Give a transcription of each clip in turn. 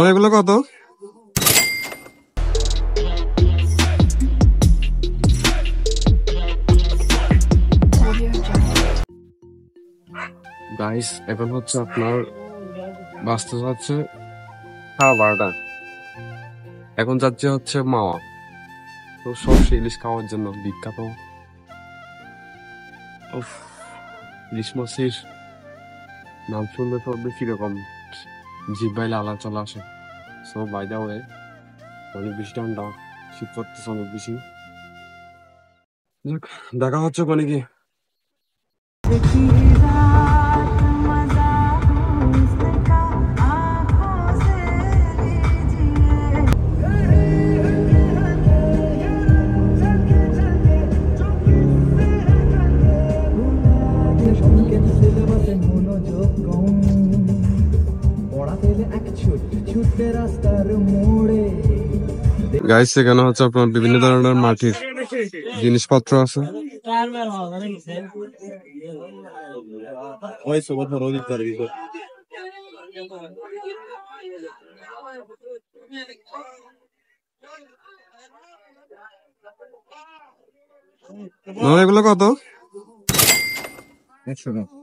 এগুলো কত? গাইস এখন হচ্ছে আপনার বাঁচতে যাচ্ছে 12:30। এখন যাচ্ছে হচ্ছে মাওয়া, তো সর্ষে ইলিশ খাওয়ার জন্য বিখ্যাত। ইলিশ মাছের নাম শুনলে তো কিরকম জিব্বাই লালা চলে আসে। সো বাই দা ওয়ে, অনেক বেশি ঠান্ডা, শীত করতেছে অনেক বেশি। দেখা হচ্ছে কোনে গিয়ে। গাইস এখানে হচ্ছে আপনার বিভিন্ন ধরনের মাটির জিনিসপত্র আছে। এগুলো কত? 100 টাকা।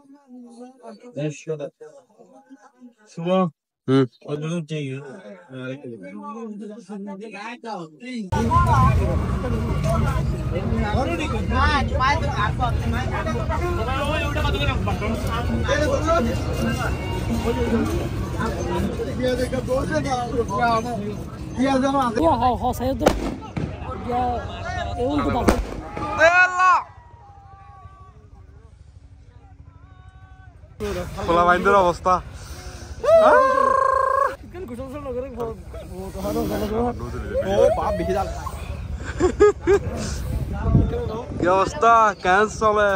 খোলা বাইন্ডের অবস্থা কি অবস্থা? কেন চলে?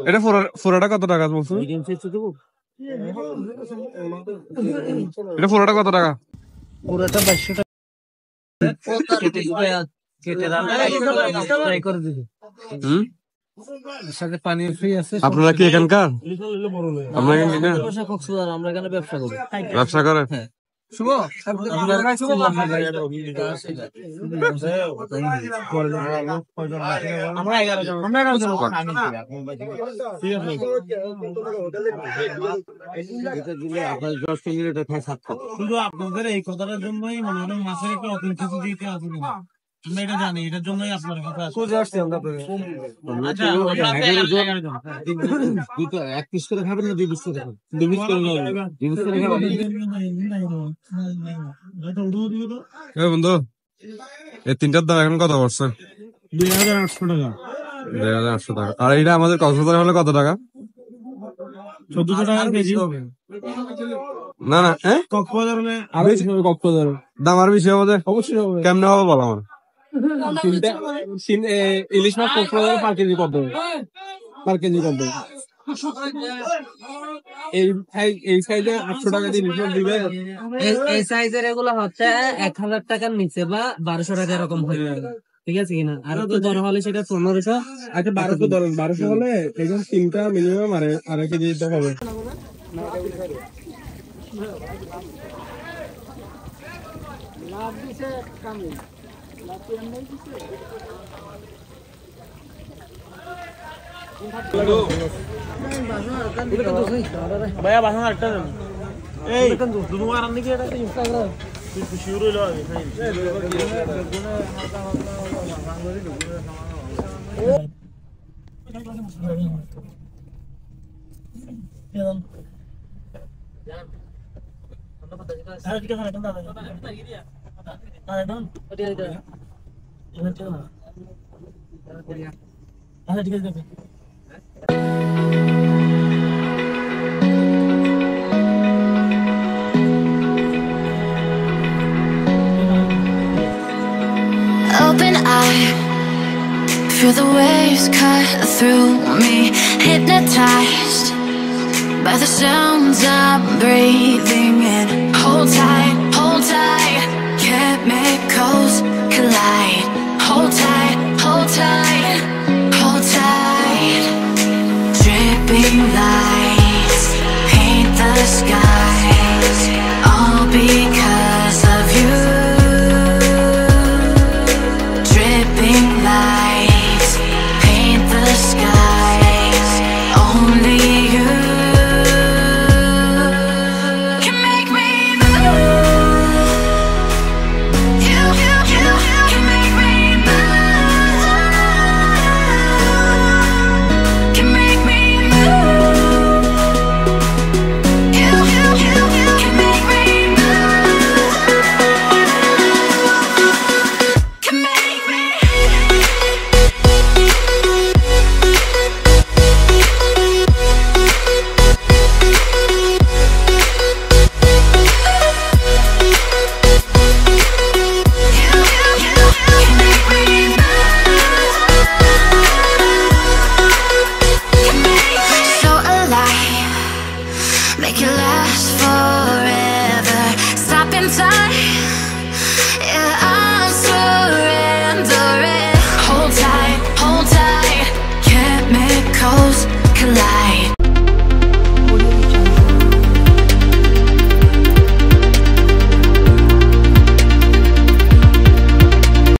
এটা ফোরাটা কত টাকা বলছো? এটা ফোরাটা কত টাকা? পুরোটা 2200 টাকা। আপনারা কি এখানকার? আমরা এখানে ব্যবসা করি। ব্যবসা করেন? শুভ আমরা 11 জন। শুধু আপনাদের এই কথাটার জন্যই মনে হয় মাছের একটা অথেন্টিসিটি দিতে হবে। আমরা এটা জানি, এটার জন্যই আপনার কাছে আসছি। এক পিস করে খাবেন না 2 পিস করে খাবেন? 2 পিস করে খাবেন। বন্ধু এই তিনটার দাম এখন কত পড়ছে? 2800 টাকা। 2800 টাকা। আর এটা আমাদের কক্সবাজার হলে কত টাকা? 1400 টাকা কেজি হবে। না না, কক্সবাজার হলে আরো বেশি হবে। কক্সবাজার দাম আরো বেশি হবে। অবশ্যই হবে। কেমনে হবে বলো আমার? ইলিশ মাছ কক্সবাজার পার কেজি কত? পার কেজি কত? এই সাইজে 800 টাকা দিয়ে ইলিশ মাছ দিবে। এই সাইজের এগুলো হচ্ছে 1000 টাকার নিচে বা 1200 টাকা এরকম হয়ে যাবে। ঠিক আছে কিনা? আর তো বড় হলে সেটা 1500। আচ্ছা 1200 ধরেন। 1200 হলে এখন 3টা মিনিমাম আড়াই কেজি দিতে হবে। ভাইয়া বাসন আরেকটা দেন। এই দুটো আর নাকি এটা ইনস্টাগ্রাম তুই শিওর হইলো আমি খাই। আর কি খানা দাদা দাদা ঠিক আছে। through me, hypnotized by the sounds I'm breathing in. Hold tight, chemicals collide. Hold tight, hold tight, hold tight. Dripping lights paint the sky.